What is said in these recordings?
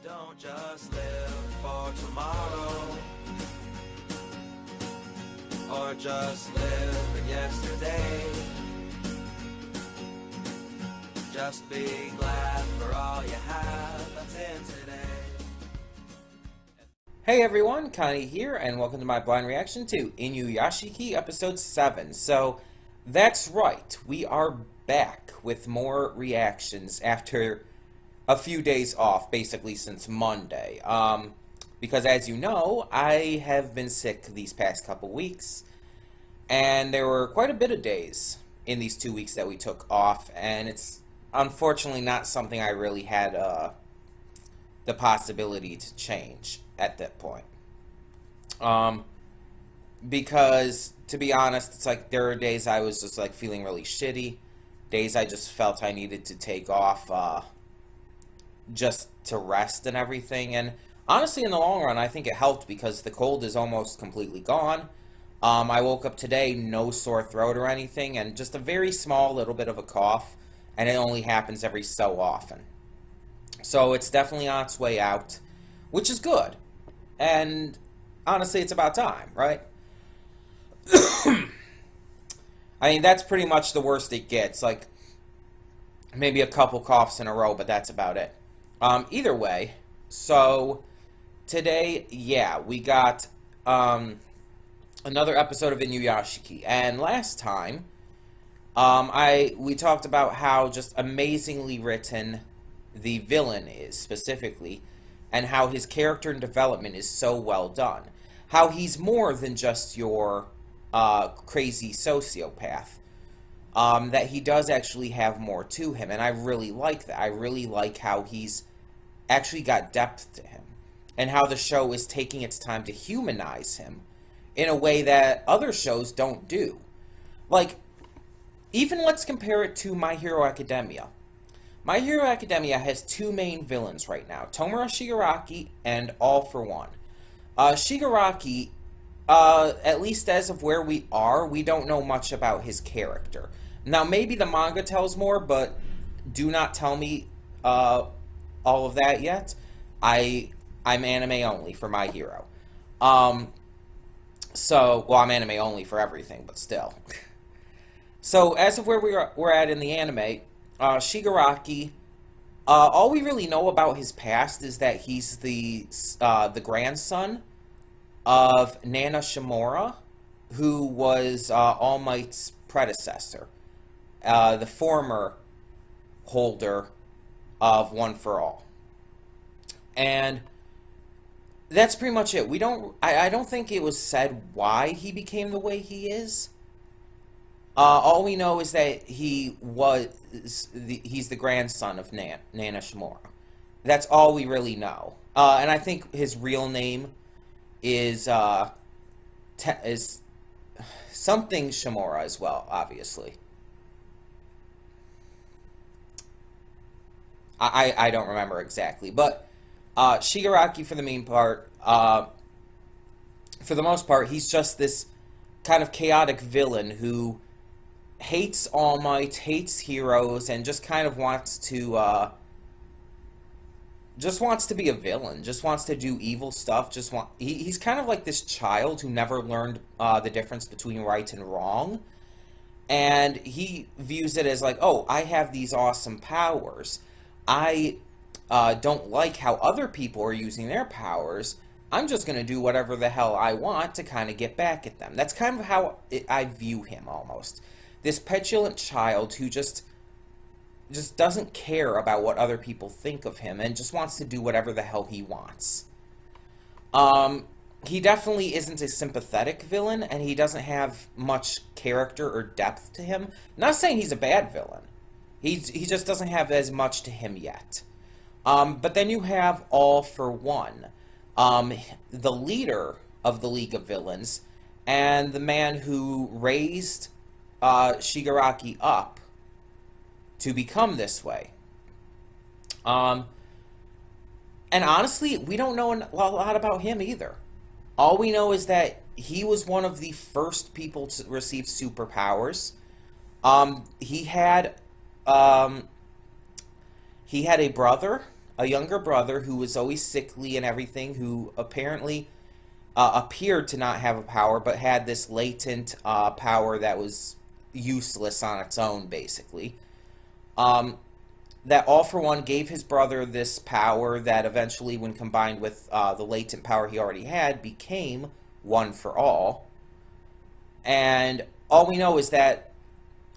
Don't just live for tomorrow, or just live in yesterday. Just be glad for all you have that's in today. Hey everyone, Connie here, and welcome to my blind reaction to Inuyashiki Episode 7. So, that's right, we are back with more reactions after a few days off, basically since Monday. Because as you know, I have been sick these past couple weeks, and there were quite a bit of days in these 2 weeks that we took off, and it's unfortunately not something I really had the possibility to change at that point. Because, to be honest, it's like there were days I was just like feeling really shitty, days I just felt I needed to take off just to rest and everything, and honestly in the long run I think it helped because the cold is almost completely gone. I woke up today, no sore throat or anything, and just a very small little bit of a cough, and it only happens every so often. So it's definitely on its way out, which is good. And honestly, it's about time, right? I mean, that's pretty much the worst it gets. Like, maybe a couple coughs in a row, but that's about it. Either way, so today, yeah, we got another episode of Inuyashiki. And last time, we talked about how just amazingly written the villain is, specifically, and how his character and development is so well done. How he's more than just your crazy sociopath. That he does actually have more to him, and I really like that. I really like how he's actually got depth to him, and how the show is taking its time to humanize him in a way that other shows don't do. Like, even let's compare it to My Hero Academia. My Hero Academia has two main villains right now, Tomura Shigaraki and All for One. Shigaraki, at least as of where we are, we don't know much about his character. Now, maybe the manga tells more, but do not tell me all of that yet. I'm anime only for My Hero. Well, I'm anime only for everything, but still. So, as of where we're at in the anime, Shigaraki, all we really know about his past is that he's the grandson of Nana Shimura, who was All Might's predecessor, the former holder of One for All. And that's pretty much it. I don't think it was said why he became the way he is. All we know is that he's the grandson of Nana Shimura. That's all we really know. And I think his real name is something Shimura as well, obviously. I don't remember exactly, but Shigaraki, for the most part, he's just this kind of chaotic villain who hates All Might, hates heroes, and just kind of wants to be a villain, just wants to do evil stuff, he's kind of like this child who never learned the difference between right and wrong, and he views it as like, oh, I have these awesome powers. I don't like how other people are using their powers. I'm just going to do whatever the hell I want to kind of get back at them. That's kind of how I view him, almost. This petulant child who just doesn't care about what other people think of him and just wants to do whatever the hell he wants. He definitely isn't a sympathetic villain, and he doesn't have much character or depth to him. Not saying he's a bad villain. He just doesn't have as much to him yet. But then you have All for One, the leader of the League of Villains, and the man who raised Shigaraki up to become this way. And honestly, we don't know a lot about him either. All we know is that he was one of the first people to receive superpowers. He had a brother a younger brother who was always sickly and everything, who apparently appeared to not have a power, but had this latent power that was useless on its own, basically. That All for One gave his brother this power that eventually, when combined with the latent power he already had, became One for All. And all we know is that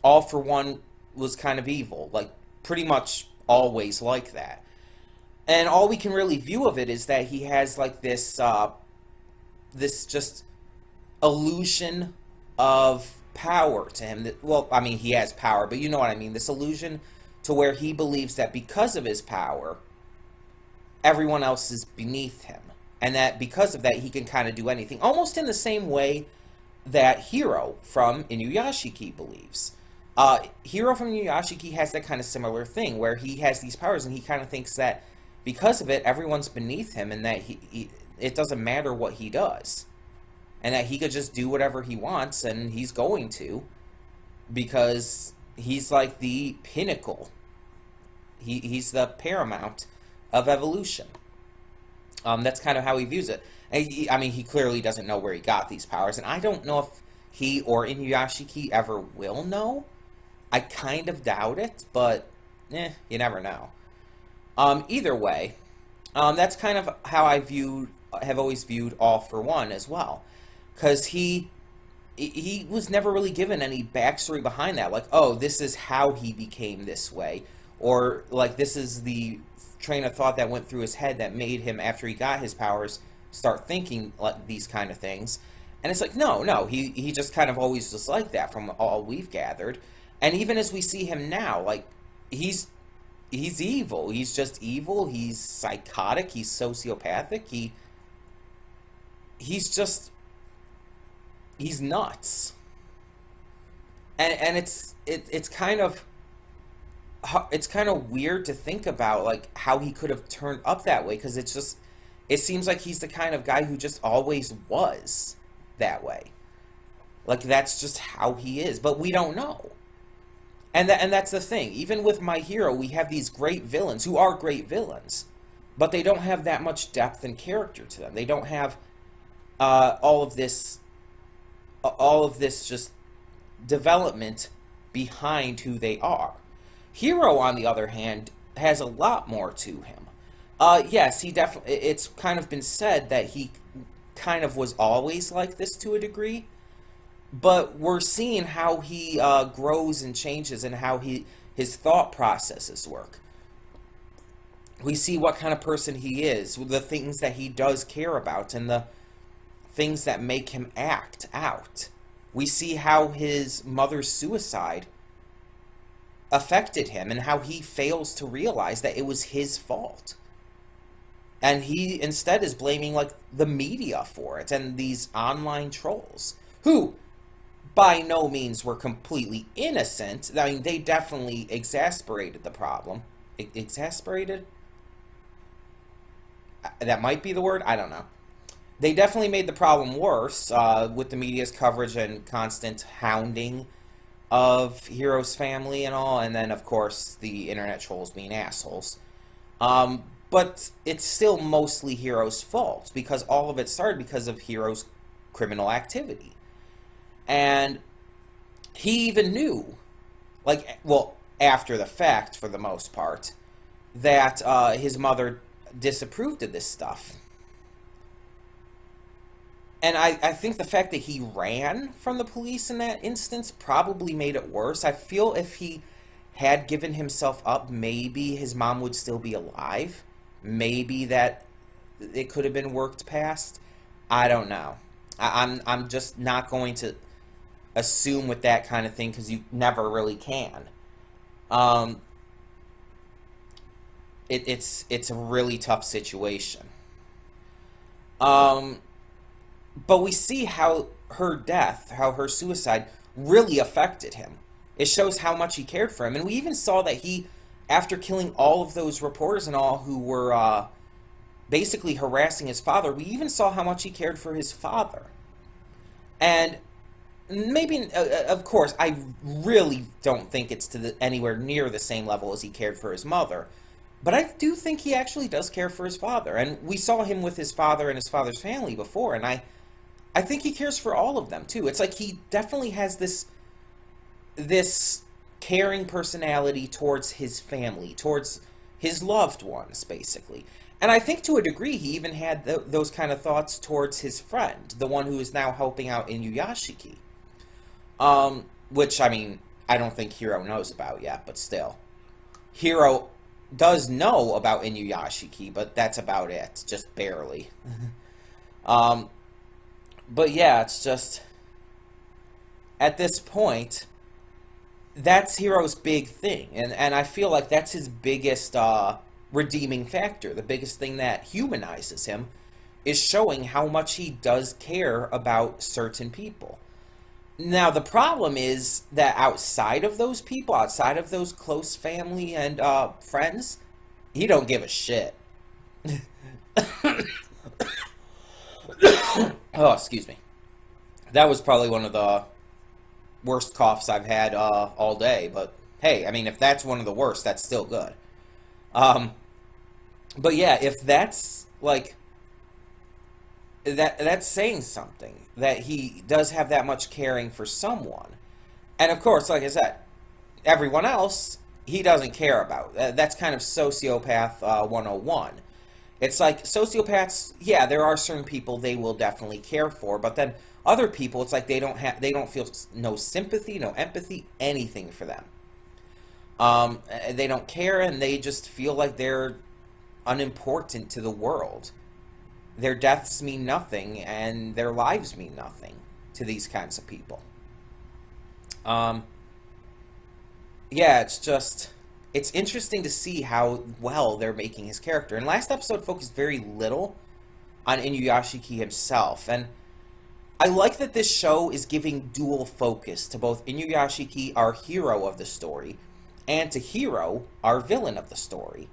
All for One was kind of evil, like pretty much always like that. And all we can really view of it is that he has like this this just illusion of power to him. That, well, I mean, he has power, but you know what I mean. This illusion to where he believes that because of his power, everyone else is beneath him. And that because of that, he can kind of do anything. Almost in the same way that Hiro from Inuyashiki believes. Hiro from Inuyashiki has that kind of similar thing, where he has these powers and he kind of thinks that because of it, everyone's beneath him, and that it doesn't matter what he does. And that he could just do whatever he wants, and he's going to, because he's like the pinnacle. He's the paramount of evolution. That's kind of how he views it. And I mean, he clearly doesn't know where he got these powers, and I don't know if he or Inuyashiki ever will know. I kind of doubt it, but you never know. Either way, that's kind of how have always viewed All for One as well, because he was never really given any backstory behind that, like, oh, this is how he became this way, or like this is the train of thought that went through his head that made him, after he got his powers, start thinking like these kind of things. And it's like, no, he just kind of always was like that from all we've gathered. And even as we see him now, like, he's evil. He's just evil. He's psychotic. He's sociopathic. He's nuts. And it's kind of weird to think about, like, how he could have turned up that way, because it seems like he's the kind of guy who just always was that way. Like, that's just how he is, but we don't know. And that's the thing. Even with My Hero, we have these great villains who are great villains, but they don't have that much depth and character to them. They don't have all of this just development behind who they are. Hero, on the other hand, has a lot more to him. Yes, he definitely. It's kind of been said that he kind of was always like this to a degree. But we're seeing how he grows and changes, and how his thought processes work. We see what kind of person he is, the things that he does care about, and the things that make him act out. We see how his mother's suicide affected him, and how he fails to realize that it was his fault. And he instead is blaming, like, the media for it, and these online trolls, who by no means were completely innocent. I mean, they definitely exasperated the problem. Exasperated? That might be the word? I don't know. They definitely made the problem worse with the media's coverage and constant hounding of Hero's family and all, and then, of course, the internet trolls being assholes. But it's still mostly Hero's fault, because all of it started because of Hero's criminal activity. And he even knew, like, well, after the fact, for the most part, that his mother disapproved of this stuff. And I think the fact that he ran from the police in that instance probably made it worse. I feel if he had given himself up, maybe his mom would still be alive. Maybe that it could have been worked past. I don't know. I'm just not going to assume with that kind of thing, because you never really can. It's a really tough situation. But we see how her death, how her suicide really affected him. It shows how much he cared for him. And we even saw that he, after killing all of those reporters and all who were basically harassing his father, we even saw how much he cared for his father. And maybe, of course, I really don't think it's to anywhere near the same level as he cared for his mother. But I do think he actually does care for his father. And we saw him with his father and his father's family before, and I think he cares for all of them too. It's like he definitely has this caring personality towards his family, towards his loved ones, basically. And I think to a degree he even had those kind of thoughts towards his friend, the one who is now helping out Inuyashiki. Which, I mean, I don't think Hiro knows about yet, but still. Hiro does know about Inuyashiki, but that's about it, just barely. But yeah, it's just, at this point, that's Hiro's big thing, and I feel like that's his biggest redeeming factor. The biggest thing that humanizes him is showing how much he does care about certain people. Now, the problem is that outside of those people, outside of those close family and friends, he don't give a shit. Oh, excuse me. That was probably one of the worst coughs I've had all day, but hey, I mean, if that's one of the worst, that's still good. But yeah, if that's like that's saying something, that he does have that much caring for someone. And of course, like I said, everyone else he doesn't care about. That's kind of sociopath 101. It's like sociopaths, yeah, there are certain people they will definitely care for, but then other people, it's like they don't feel no sympathy, no empathy, anything for them. They don't care, and they just feel like they're unimportant to the world. Their deaths mean nothing, and their lives mean nothing to these kinds of people. Yeah, it's interesting to see how well they're making his character. And last episode focused very little on Inuyashiki himself, and I like that this show is giving dual focus to both Inuyashiki, our hero of the story, and to Hiro, our villain of the story.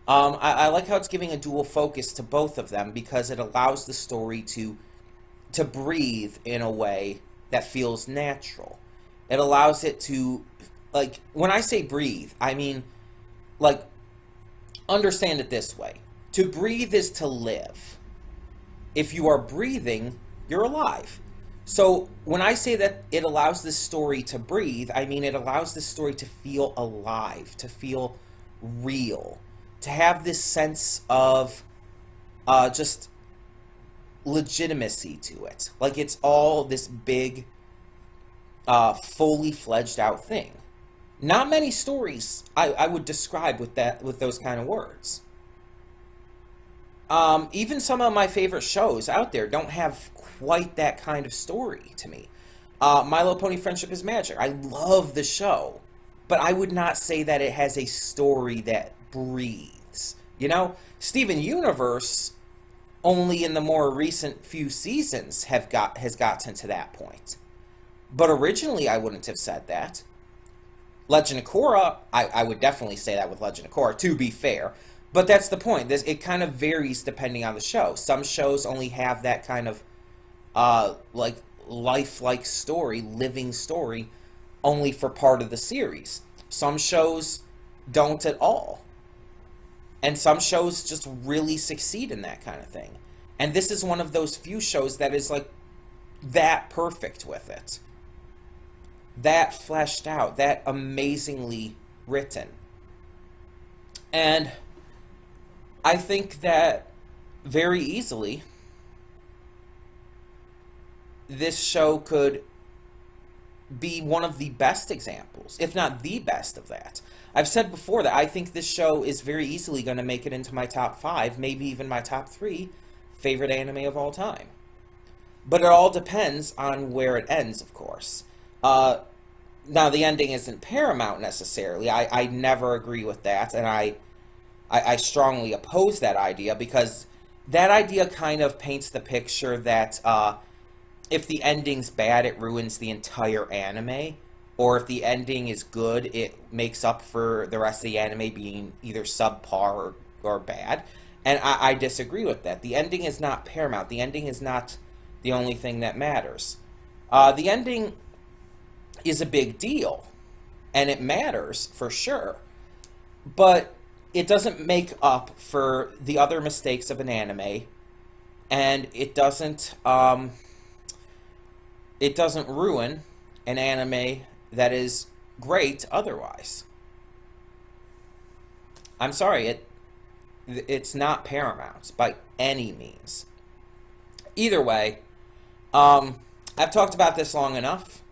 I like how it's giving a dual focus to both of them because it allows the story to breathe in a way that feels natural. It allows it to, like, when I say breathe, I mean, like, understand it this way. To breathe is to live. If you are breathing, you're alive. So when I say that it allows this story to breathe, I mean it allows this story to feel alive, to feel real, to have this sense of just legitimacy to it. Like it's all this big, fully fledged out thing. Not many stories I would describe with those kind of words. Even some of my favorite shows out there don't have quite that kind of story to me. My Little Pony Friendship is Magic. I love the show, but I would not say that it has a story that breathes. You know, Steven Universe, only in the more recent few seasons has gotten to that point. But originally, I wouldn't have said that. Legend of Korra, I would definitely say that with Legend of Korra, to be fair. But that's the point. It kind of varies depending on the show. Some shows only have that kind of, like, lifelike story, living story, only for part of the series. Some shows don't at all. And some shows just really succeed in that kind of thing. And this is one of those few shows that is, like, that perfect with it. That fleshed out, that amazingly written. And I think that very easily this show could be one of the best examples, if not the best of that. I've said before that I think this show is very easily going to make it into my top 5, maybe even my top 3 favorite anime of all time. But it all depends on where it ends, of course. Now, the ending isn't paramount necessarily. I never agree with that, and I strongly oppose that idea because that idea kind of paints the picture that if the ending's bad, it ruins the entire anime, or if the ending is good, it makes up for the rest of the anime being either subpar or bad. And I disagree with that. The ending is not paramount. The ending is not the only thing that matters. The ending is a big deal, and it matters for sure. But it doesn't make up for the other mistakes of an anime, and it doesn't ruin an anime that is great otherwise. I'm sorry, it's not Paramount by any means. Either way, I've talked about this long enough,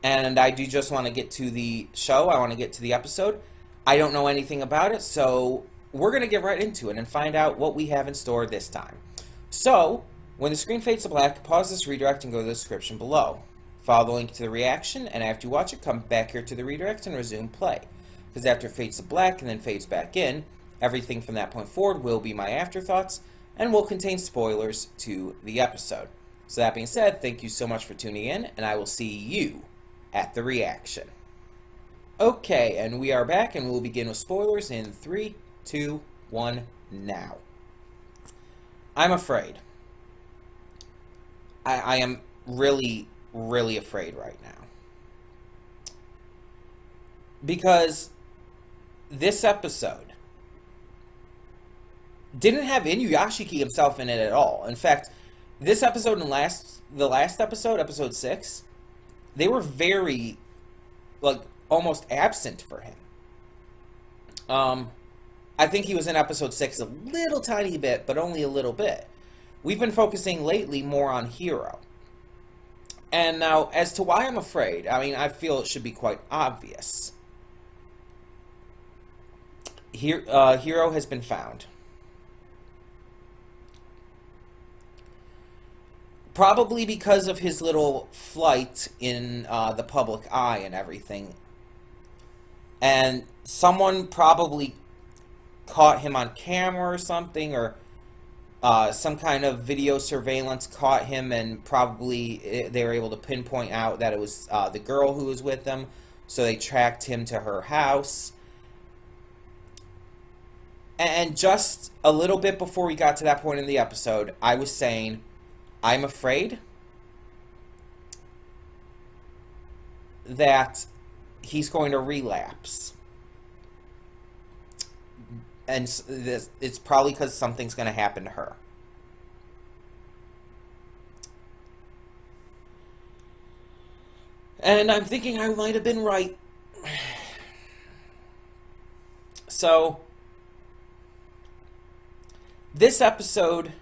and I do just want to get to the show. I want to get to the episode. I don't know anything about it, so we're going to get right into it and find out what we have in store this time. So, when the screen fades to black, pause this redirect and go to the description below. Follow the link to the reaction, and after you watch it, come back here to the redirect and resume play. Because after it fades to black and then fades back in, everything from that point forward will be my afterthoughts and will contain spoilers to the episode. So that being said, thank you so much for tuning in, and I will see you at the reaction. Okay, and we are back, and we'll begin with spoilers in 3, 2, 1, now. I'm afraid. I am really, really afraid right now. Because this episode didn't have Inuyashiki himself in it at all. In fact, this episode and the last episode, episode 6, they were very, like, almost absent for him. I think he was in episode 6 a little tiny bit, but only a little bit. We've been focusing lately more on Hiro. And now, as to why I'm afraid, I mean, I feel it should be quite obvious. Hiro has been found. Probably because of his little flight in the public eye and everything. And someone probably caught him on camera or something, or some kind of video surveillance caught him, and probably they were able to pinpoint out that it was the girl who was with them, so they tracked him to her house. And just a little bit before we got to that point in the episode, I was saying, I'm afraid that he's going to relapse. And it's probably because something's going to happen to her. And I'm thinking I might have been right. So, this episode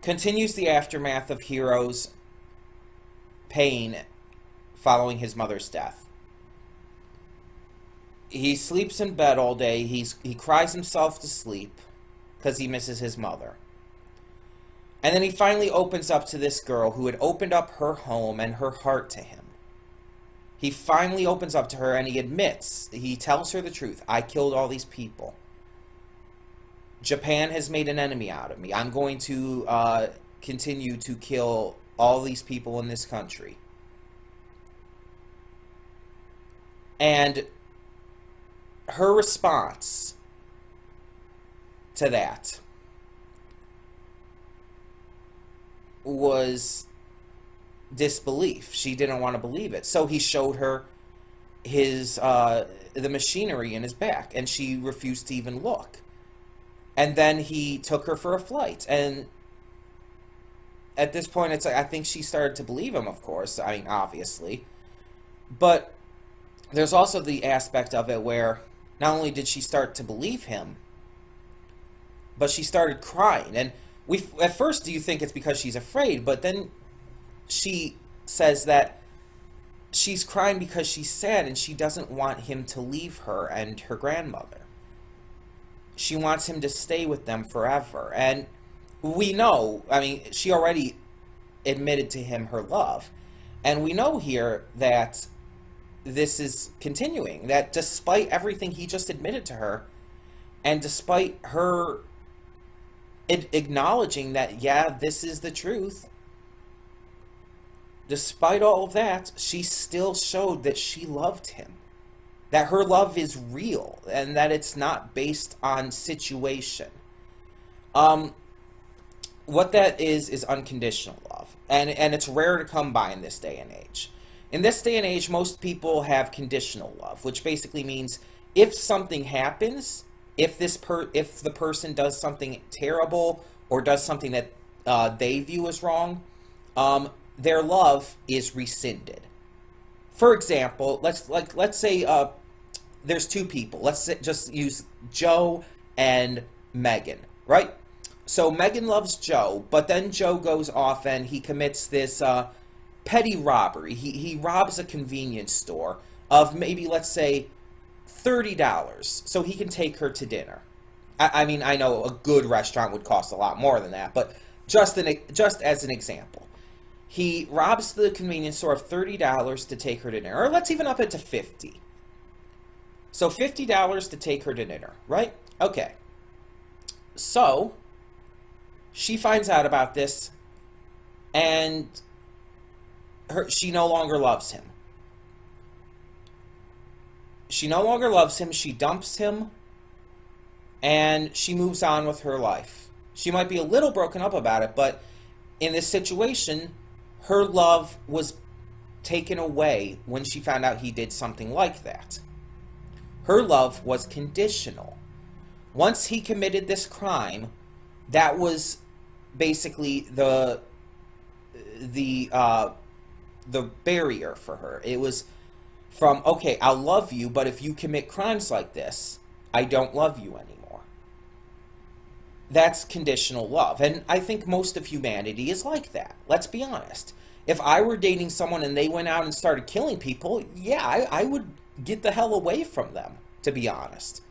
continues the aftermath of Hiro's pain following his mother's death. He sleeps in bed all day. He cries himself to sleep because he misses his mother. And then he finally opens up to this girl who had opened up her home and her heart to him. He finally opens up to her and he admits, he tells her the truth. I killed all these people. Japan has made an enemy out of me. I'm going to continue to kill all these people in this country. And her response to that was disbelief. She didn't want to believe it. So he showed her the machinery in his back, and she refused to even look. And then he took her for a flight. And at this point, it's like, I think she started to believe him, of course. I mean, obviously. But there's also the aspect of it where not only did she start to believe him, but she started crying. And at first, do you think it's because she's afraid? But then she says that she's crying because she's sad and she doesn't want him to leave her and her grandmother. She wants him to stay with them forever. And we know, I mean, she already admitted to him her love. And we know here that this is continuing. That despite everything he just admitted to her, and despite her acknowledging that, yeah, this is the truth, despite all of that, she still showed that she loved him. That her love is real, and that it's not based on situation. What that is unconditional love. And it's rare to come by in this day and age. In this day and age, most people have conditional love, which basically means if something happens, if the person does something terrible or does something that they view as wrong, their love is rescinded. For example, let's say there's two people. Just use Joe and Megan, right? So Megan loves Joe, but then Joe goes off and he commits this petty robbery. He robs a convenience store of maybe, let's say, $30 so he can take her to dinner. I mean, I know a good restaurant would cost a lot more than that, but just as an example. He robs the convenience store of $30 to take her to dinner, or let's even up it to $50. So $50 to take her to dinner, right? Okay. So she finds out about this, and she no longer loves him. She no longer loves him. She dumps him, and she moves on with her life. She might be a little broken up about it, but in this situation, her love was taken away when she found out he did something like that. Her love was conditional. Once he committed this crime, that was basically the barrier for her. It was from, okay, I'll love you, but if you commit crimes like this, I don't love you anymore. That's conditional love. And I think most of humanity is like that. Let's be honest. If I were dating someone and they went out and started killing people, yeah, I would get the hell away from them, to be honest.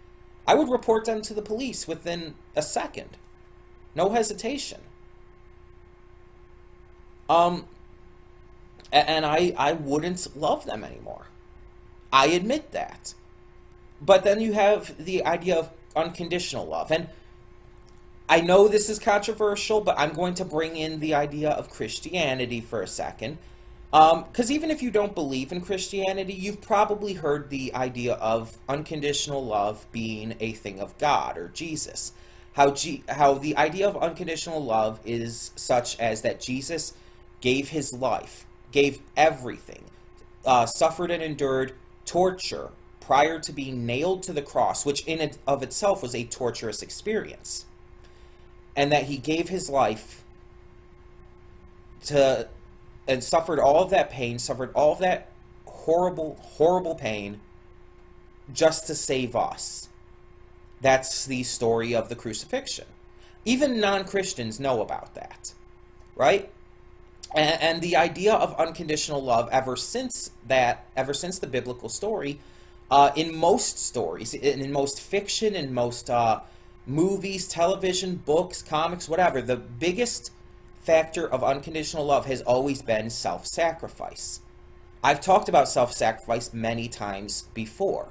I would report them to the police within a second. No hesitation. And I wouldn't love them anymore. I admit that. But then you have the idea of unconditional love. And I know this is controversial, but I'm going to bring in the idea of Christianity for a second. Because even if you don't believe in Christianity, you've probably heard the idea of unconditional love being a thing of God or Jesus. How the idea of unconditional love is such as that Jesus gave his life, gave everything, suffered and endured torture prior to being nailed to the cross, which in and of itself was a torturous experience. And that he gave his life and suffered all of that pain, suffered all of that horrible, horrible pain just to save us. That's the story of the crucifixion. Even non-Christians know about that, right? And the idea of unconditional love ever since the biblical story, in most stories, in most fiction, in most movies, television, books, comics, whatever, the biggest factor of unconditional love has always been self-sacrifice. I've talked about self-sacrifice many times before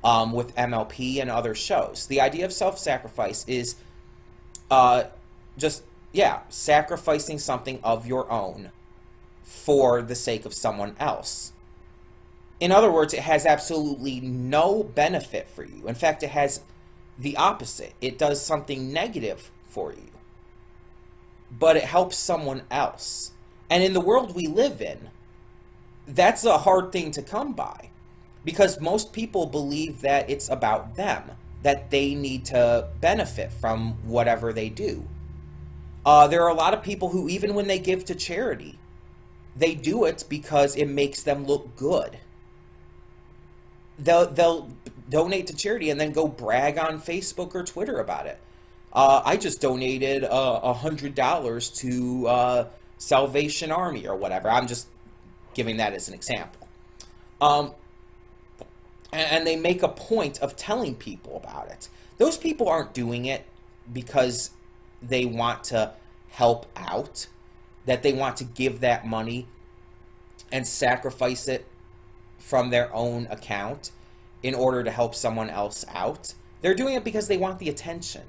with MLP and other shows. The idea of self-sacrifice is sacrificing something of your own for the sake of someone else. In other words, it has absolutely no benefit for you. In fact, it has the opposite. It does something negative for you, but it helps someone else. And in the world we live in, that's a hard thing to come by, because most people believe that it's about them, that they need to benefit from whatever they do. There are a lot of people who, even when they give to charity, they do it because it makes them look good. They'll donate to charity and then go brag on Facebook or Twitter about it. I just donated $100 to Salvation Army or whatever. I'm just giving that as an example. And they make a point of telling people about it. Those people aren't doing it because they want to help out, that they want to give that money and sacrifice it from their own account in order to help someone else out. They're doing it because they want the attention.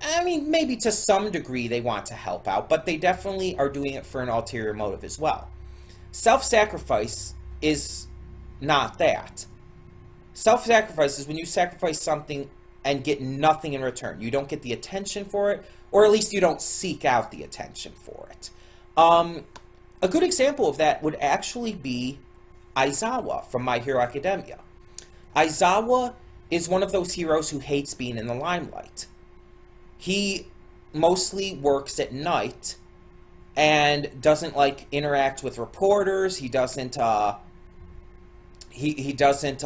I mean, maybe to some degree they want to help out, but they definitely are doing it for an ulterior motive as well. Self-sacrifice is not that. Self-sacrifice is when you sacrifice something and get nothing in return. You don't get the attention for it, or at least you don't seek out the attention for it. A good example of that would actually be Aizawa from My Hero Academia. Aizawa is one of those heroes who hates being in the limelight. He mostly works at night and doesn't like interact with reporters. He doesn't he doesn't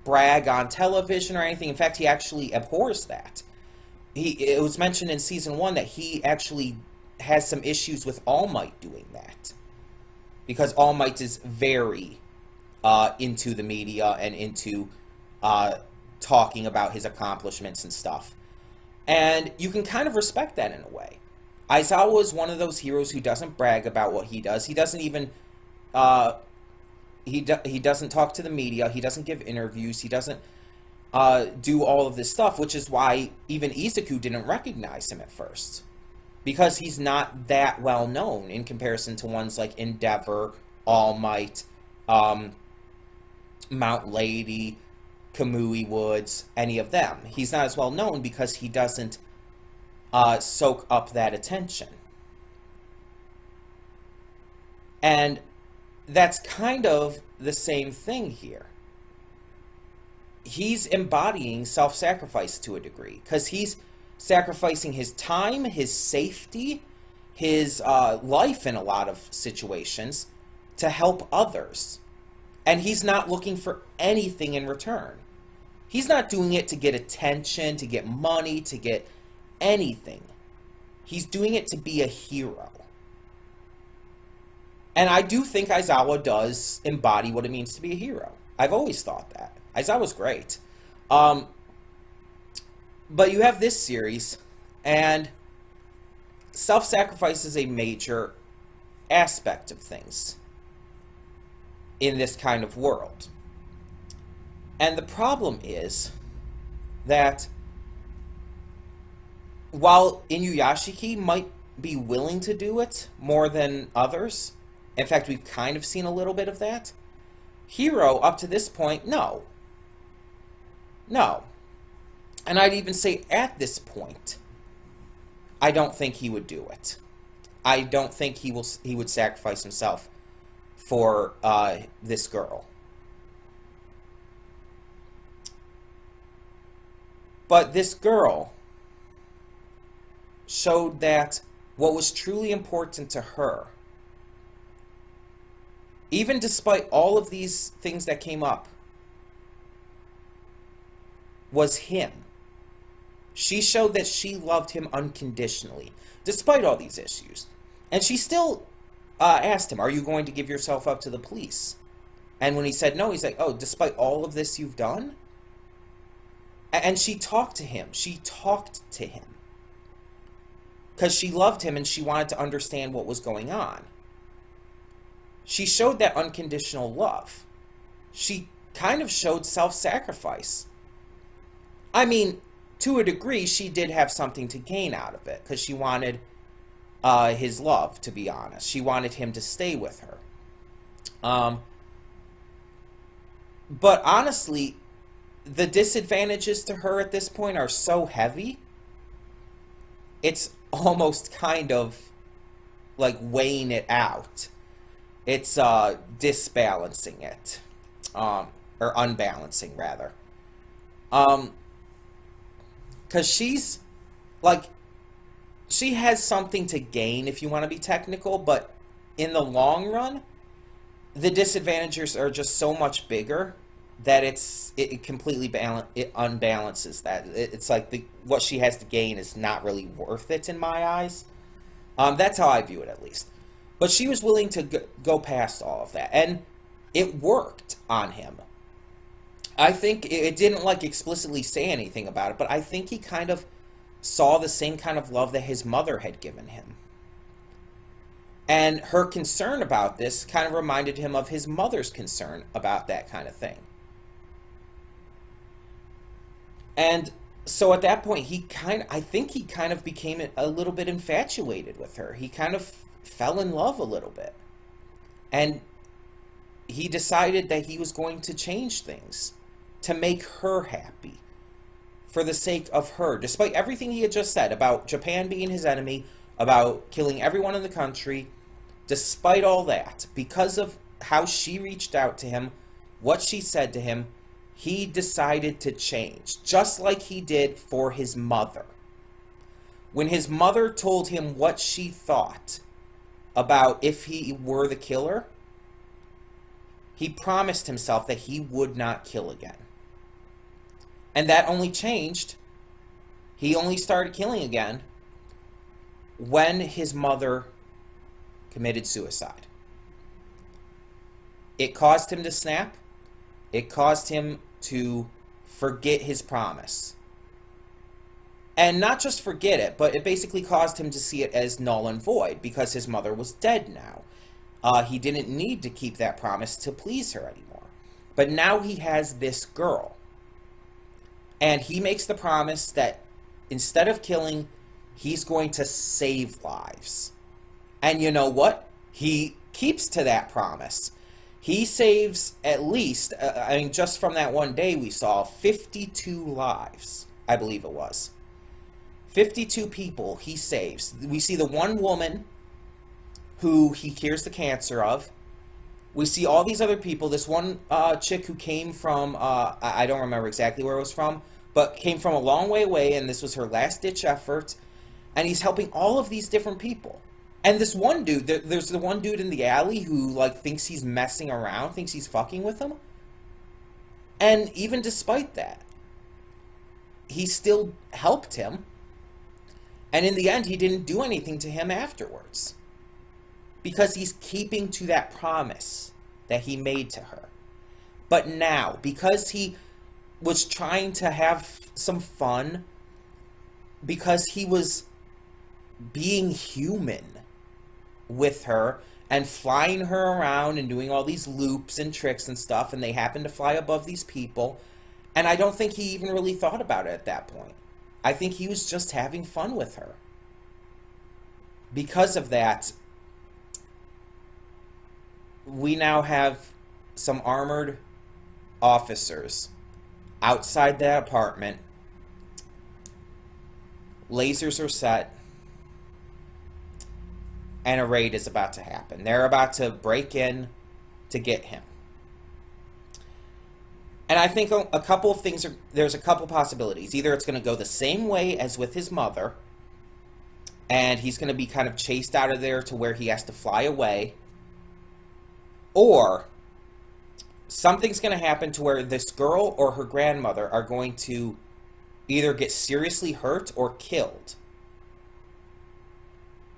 brag on television or anything. In fact, he actually abhors that. It was mentioned in season 1 that he actually has some issues with All Might doing that, because All Might is very into the media and into talking about his accomplishments and stuff. And you can kind of respect that in a way. Aizawa is one of those heroes who doesn't brag about what he does. He doesn't even he doesn't talk to the media. He doesn't give interviews. He doesn't do all of this stuff, which is why even Izuku didn't recognize him at first, because he's not that well known in comparison to ones like Endeavor, All Might, Mount Lady, Kamui Woods, any of them. He's not as well known because he doesn't soak up that attention. And that's kind of the same thing here. He's embodying self-sacrifice to a degree, because he's sacrificing his time, his safety, his life in a lot of situations to help others. And he's not looking for anything in return. He's not doing it to get attention, to get money, to get anything. He's doing it to be a hero. And I do think Aizawa does embody what it means to be a hero. I've always thought that. Aizawa's great. But you have this series, and self-sacrifice is a major aspect of things in this kind of world. And the problem is that while Inuyashiki might be willing to do it more than others, in fact, we've kind of seen a little bit of that, Hiro, up to this point, no. No. And I'd even say at this point, I don't think he would do it. I don't think he would sacrifice himself for this girl. But this girl showed that what was truly important to her, even despite all of these things that came up, was him. She showed that she loved him unconditionally, despite all these issues. And she still asked him, are you going to give yourself up to the police? And when he said no, he's like, oh, despite all of this you've done? And she talked to him. She talked to him. Because she loved him and she wanted to understand what was going on. She showed that unconditional love. She kind of showed self-sacrifice. I mean, to a degree, she did have something to gain out of it, because she wanted his love, to be honest. She wanted him to stay with her. But honestly, the disadvantages to her at this point are so heavy, it's almost kind of like weighing it out. It's disbalancing it, or unbalancing, rather. Because she's, like, she has something to gain, if you want to be technical, but in the long run, the disadvantages are just so much bigger that it completely unbalances that. It's like what she has to gain is not really worth it in my eyes. That's how I view it, at least. But she was willing to go past all of that, and it worked on him. I think it didn't like explicitly say anything about it, but I think he kind of saw the same kind of love that his mother had given him. And her concern about this kind of reminded him of his mother's concern about that kind of thing. And so at that point, I think he kind of became a little bit infatuated with her. He kind of fell in love a little bit. And he decided that he was going to change things to make her happy, for the sake of her, despite everything he had just said about Japan being his enemy, about killing everyone in the country. Despite all that, because of how she reached out to him, what she said to him, he decided to change, just like he did for his mother. When his mother told him what she thought about if he were the killer, he promised himself that he would not kill again. And that only changed. He only started killing again when his mother committed suicide. It caused him to snap. It caused him to forget his promise. And not just forget it, but it basically caused him to see it as null and void because his mother was dead now. He didn't need to keep that promise to please her anymore. But now he has this girl. And he makes the promise that instead of killing, he's going to save lives. And you know what? He keeps to that promise. He saves at least, just from that one day we saw 52 lives, I believe it was. 52 people he saves. We see the one woman who he cures the cancer of. We see all these other people. This one chick who came from, I don't remember exactly where it was from, but came from a long way away, and this was her last-ditch effort. And he's helping all of these different people. And this one dude, there's the one dude in the alley who, thinks he's messing around, thinks he's fucking with him. And even despite that, he still helped him. And in the end, he didn't do anything to him afterwards. Because he's keeping to that promise that he made to her. But now, because he was trying to have some fun, because he was being human with her and flying her around and doing all these loops and tricks and stuff, and they happened to fly above these people, and I don't think he even really thought about it at that point. I think he was just having fun with her. Because of that, we now have some armored officers outside that apartment. Lasers are set. And a raid is about to happen. They're about to break in to get him. And I think a couple of things there's a couple possibilities. Either it's going to go the same way as with his mother, and he's going to be kind of chased out of there to where he has to fly away. Or something's going to happen to where this girl or her grandmother are going to either get seriously hurt or killed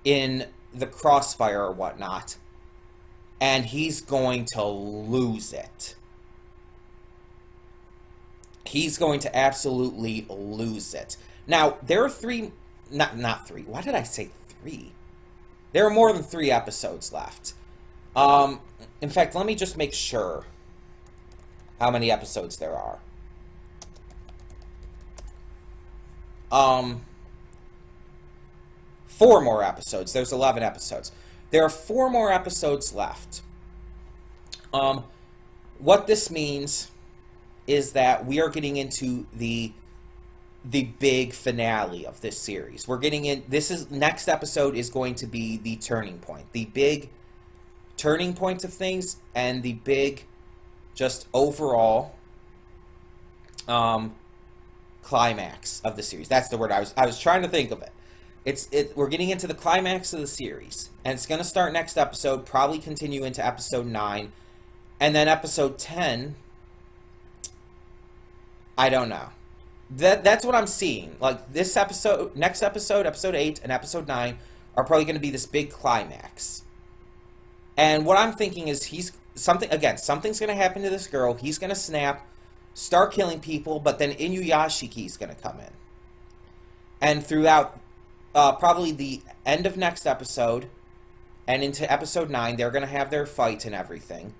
in the crossfire or whatnot, and he's going to lose it. He's going to absolutely lose it. Now, there are not three. Why did I say three? There are more than 3 episodes left. In fact, let me just make sure how many episodes there are. 4 more episodes. There's 11 episodes. There are 4 more episodes left. What this means is that we are getting into the big finale of this series. We're getting in. Next episode is going to be the turning point, the big turning point of things, and the big, just overall, climax of the series. That's the word I was trying to think of it. We're getting into the climax of the series, and it's going to start next episode, probably continue into episode 9, and then episode 10, I don't know. That's what I'm seeing. This episode, next episode, episode 8, and episode 9 are probably going to be this big climax. And what I'm thinking is something's going to happen to this girl. He's going to snap, start killing people, but then Inuyashiki is going to come in. And throughout probably the end of next episode and into episode 9, they're going to have their fight and everything.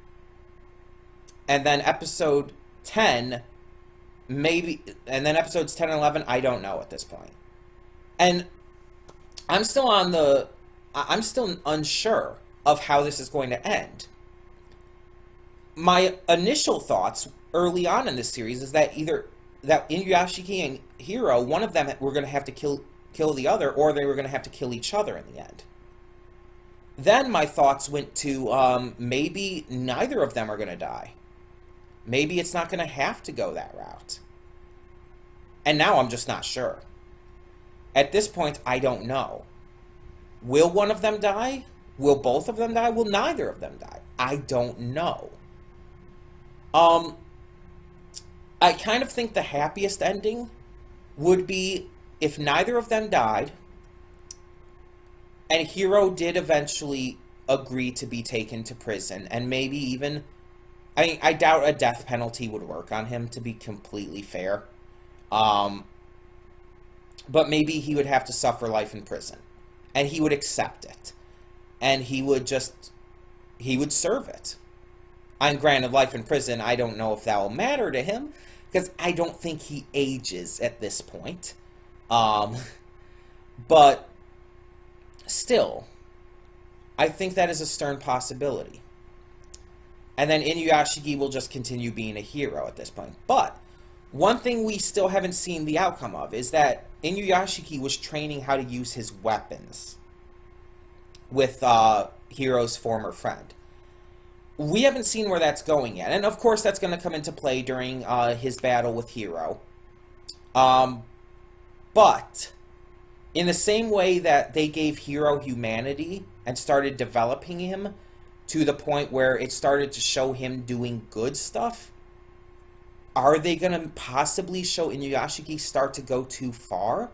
And then episode 10, maybe, and then episodes 10 and 11, I don't know at this point. And I'm still unsure of how this is going to end. My initial thoughts early on in this series is that either that Inuyashiki and Hiro, one of them were going to have to kill the other, or they were going to have to kill each other in the end. Then my thoughts went to maybe neither of them are going to die. Maybe it's not going to have to go that route. And now I'm just not sure. At this point, I don't know. Will one of them die? Will both of them die? Will neither of them die? I don't know. I kind of think the happiest ending would be if neither of them died, and Hiro did eventually agree to be taken to prison, and maybe even, I mean, I doubt a death penalty would work on him, to be completely fair. But maybe he would have to suffer life in prison, and he would accept it, and he would serve it. I'm granted life in prison, I don't know if that will matter to him, because I don't think he ages at this point. But still, I think that is a stern possibility. And then Inuyashiki will just continue being a hero at this point. But one thing we still haven't seen the outcome of is that Inuyashiki was training how to use his weapons with Hiro's former friend. We haven't seen where that's going yet. And of course that's going to come into play during his battle with Hiro. But in the same way that they gave Hiro humanity and started developing him to the point where it started to show him doing good stuff, are they going to possibly show Inuyashiki start to go too far?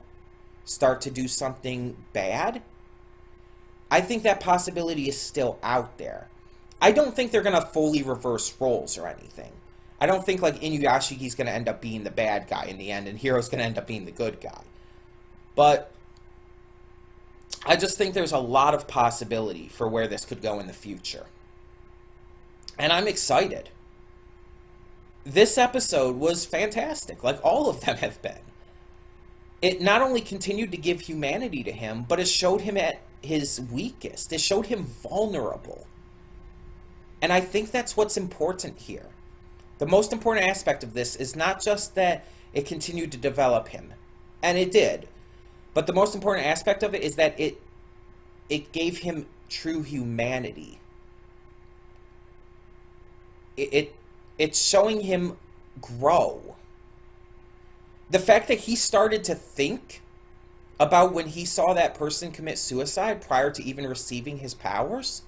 Start to do something bad? I think that possibility is still out there. I don't think they're going to fully reverse roles or anything. I don't think like Inuyashiki's going to end up being the bad guy in the end and Hiro's going to end up being the good guy. But I just think there's a lot of possibility for where this could go in the future. And I'm excited. This episode was fantastic, like all of them have been. It not only continued to give humanity to him, but it showed him at his weakest. It showed him vulnerable. And I think that's what's important here. The most important aspect of this is not just that it continued to develop him, and it did, but the most important aspect of it is that it gave him true humanity. It's showing him grow. The fact that he started to think about when he saw that person commit suicide prior to even receiving his powers,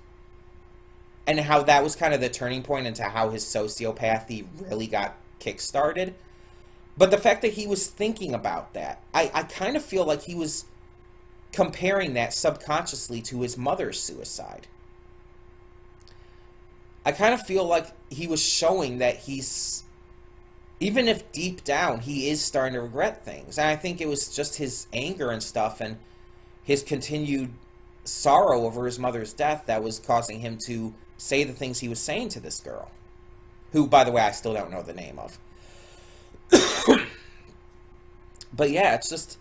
and how that was kind of the turning point into how his sociopathy really got kick-started. But the fact that he was thinking about that, I kind of feel like he was comparing that subconsciously to his mother's suicide. I kind of feel like he was showing that he's, even if deep down he is starting to regret things. And I think it was just his anger and stuff and his continued sorrow over his mother's death that was causing him to say the things he was saying to this girl, who, by the way, I still don't know the name of. But yeah, it's just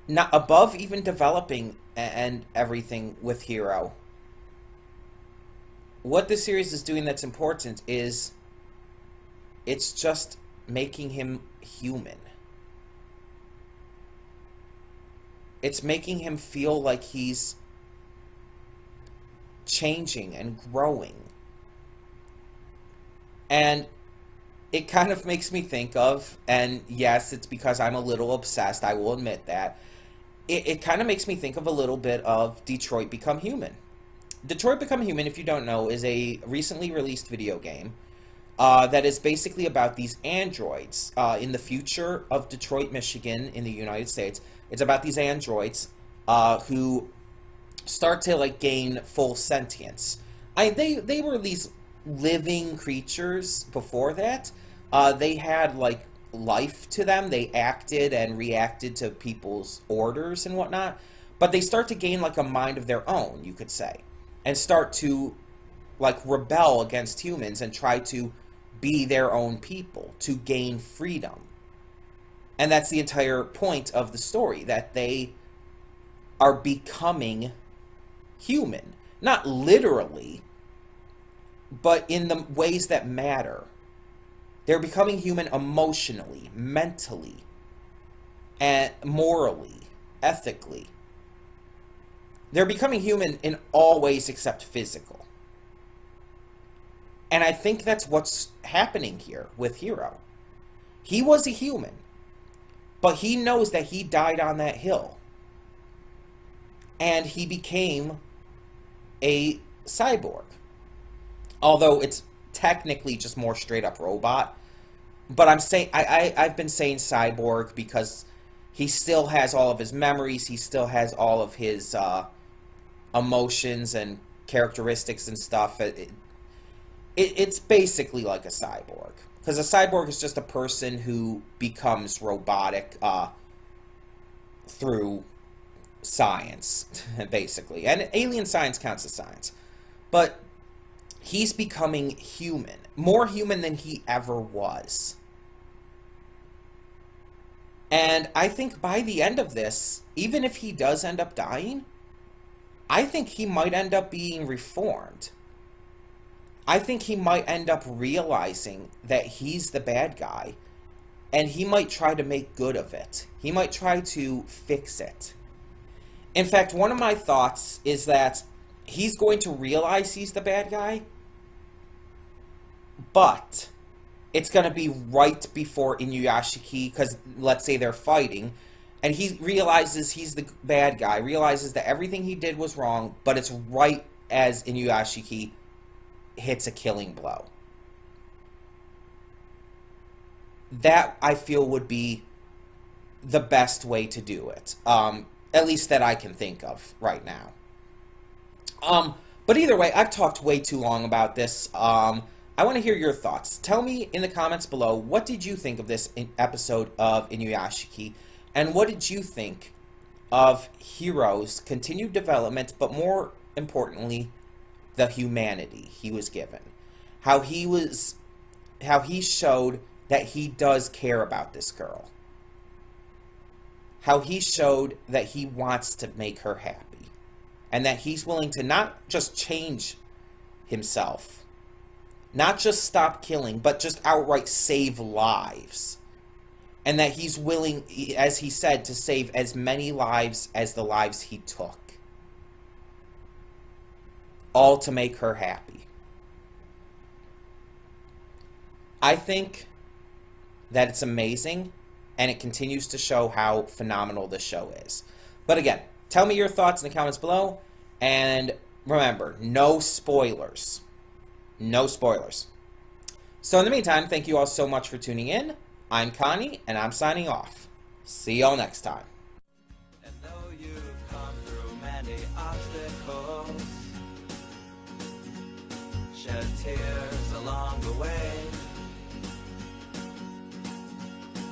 not above even developing and everything with Hiro. What this series is doing that's important is it's just making him human. It's making him feel like he's changing and growing. And it kind of makes me think of, and yes, it's because I'm a little obsessed, I will admit that, it kind of makes me think of a little bit of Detroit Become Human. Detroit Become Human, if you don't know, is a recently released video game that is basically about these androids in the future of Detroit, Michigan, in the United States. It's about these androids who start to like gain full sentience. They were these living creatures before that. They had like life to them. They acted and reacted to people's orders and whatnot. But they start to gain like a mind of their own, you could say, and start to like rebel against humans and try to be their own people to gain freedom. And that's the entire point of the story, that they are becoming human. Not literally, but in the ways that matter. They're becoming human emotionally, mentally, and morally, ethically. They're becoming human in all ways except physical. And I think that's what's happening here with Hiro. He was a human, but he knows that he died on that hill. And he became a cyborg. Although it's technically just more straight up robot. But I've been saying cyborg because he still has all of his memories. He still has all of his emotions and characteristics and stuff. It's basically like a cyborg. Because a cyborg is just a person who becomes robotic through science, basically. And alien science counts as science. But he's becoming human. More human than he ever was. And I think by the end of this, even if he does end up dying, I think he might end up being reformed. I think he might end up realizing that he's the bad guy, and he might try to make good of it. He might try to fix it. In fact, one of my thoughts is that he's going to realize he's the bad guy, but it's going to be right before Inuyashiki, because let's say they're fighting, and he realizes he's the bad guy, realizes that everything he did was wrong, but it's right as Inuyashiki hits a killing blow. That, I feel, would be the best way to do it. At least that I can think of right now. But either way, I've talked way too long about this. I want to hear your thoughts. Tell me in the comments below, what did you think of this episode of Inuyashiki? And what did you think of Hiro's continued development, but more importantly, the humanity he was given? How he showed that he does care about this girl. How he showed that he wants to make her happy. And that he's willing to not just change himself, not just stop killing, but just outright save lives. And that he's willing, as he said, to save as many lives as the lives he took. All to make her happy. I think that it's amazing, and it continues to show how phenomenal this show is. But again, tell me your thoughts in the comments below, and remember, no spoilers. No spoilers. So in the meantime, thank you all so much for tuning in. I'm Connie, and I'm signing off. See y'all next time. And though you've come through many obstacles, shed tears along the way,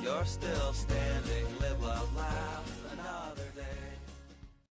you're still standing, live, love, laugh.